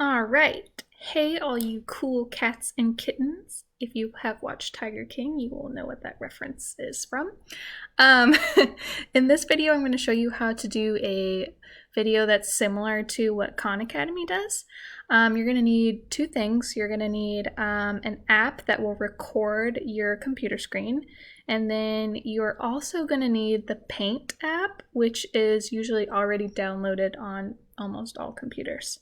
All right. Hey, all you cool cats and kittens. If you have watched Tiger King, you will know what that reference is from. Um, in this video, I'm going to show you how to do a video that's similar to what Khan Academy does. You're going to need two things. You're going to need an app that will record your computer screen. And then you're also going to need the Paint app, which is usually already downloaded on almost all computers.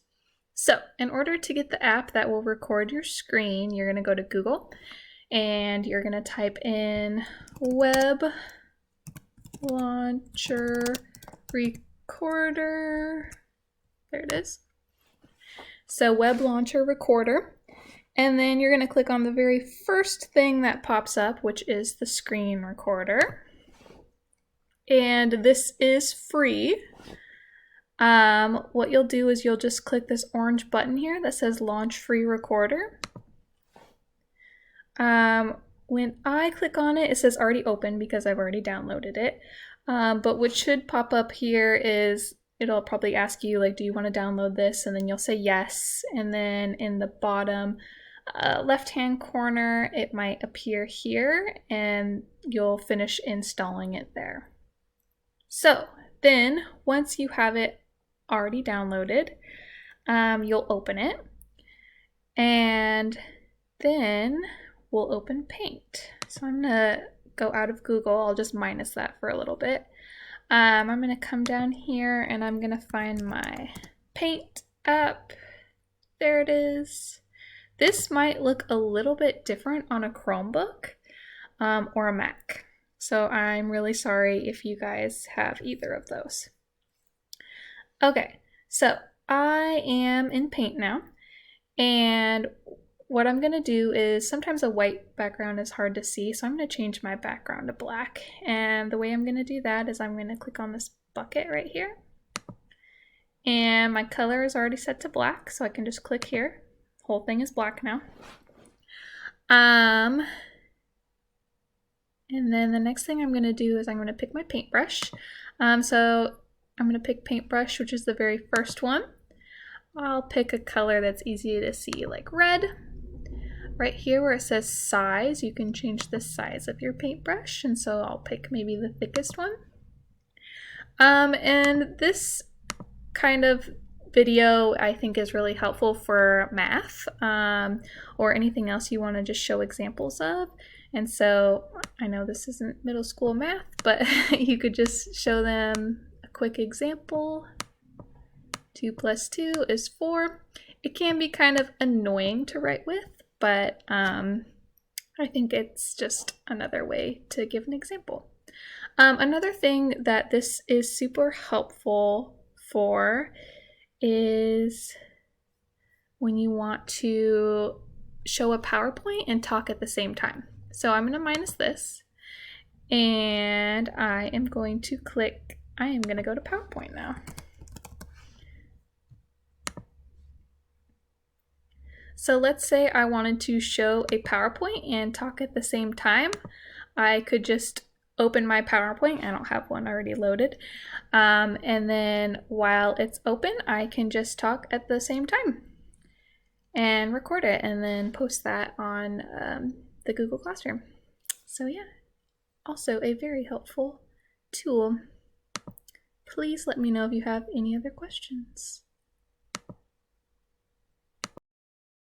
So in order to get the app that will record your screen, you're going to go to Google and you're going to type in Web Launcher Recorder. There it is. So Web Launcher Recorder. And then you're going to click on the very first thing that pops up, which is the screen recorder. And this is free. What you'll do is you'll just click this orange button here that says Launch Free Recorder. When I click on it, it says already open because I've already downloaded it. But what should pop up here is it'll probably ask you, like, do you want to download this? And then you'll say yes. And then in the bottom left-hand corner, it might appear here and you'll finish installing it there. So then once you have it already downloaded, you'll open it and then we'll open Paint. So I'm gonna go out of Google. I'll just minus that for a little bit. I'm gonna come down here and I'm gonna find my Paint app. There it is. This might look a little bit different on a Chromebook or a Mac. So I'm really sorry if you guys have either of those. Okay, so I am in Paint now, and what I'm going to do is sometimes a white background is hard to see, so I'm going to change my background to black. And the way I'm going to do that is I'm going to click on this bucket right here, and my color is already set to black, so I can just click here. Whole thing is black now. And then the next thing I'm going to do is I'm going to pick my paintbrush. So I'm going to pick paintbrush, which is the very first one. I'll pick a color that's easy to see, like red. Right here where it says size, you can change the size of your paintbrush, and so I'll pick maybe the thickest one. And this kind of video I think is really helpful for math or anything else you want to just show examples of. And so I know this isn't middle school math, but you could just show them a quick example. 2 plus 2 is 4. It can be kind of annoying to write with, but I think it's just another way to give an example. Another thing that this is super helpful for is when you want to show a PowerPoint and talk at the same time. So I'm going to minus this, and I am going to click, I am going to go to PowerPoint now. So let's say I wanted to show a PowerPoint and talk at the same time. I could just open my PowerPoint. I don't have one already loaded. And then while it's open, I can just talk at the same time and record it and then post that on the Google Classroom. So yeah, also a very helpful tool. Please let me know if you have any other questions.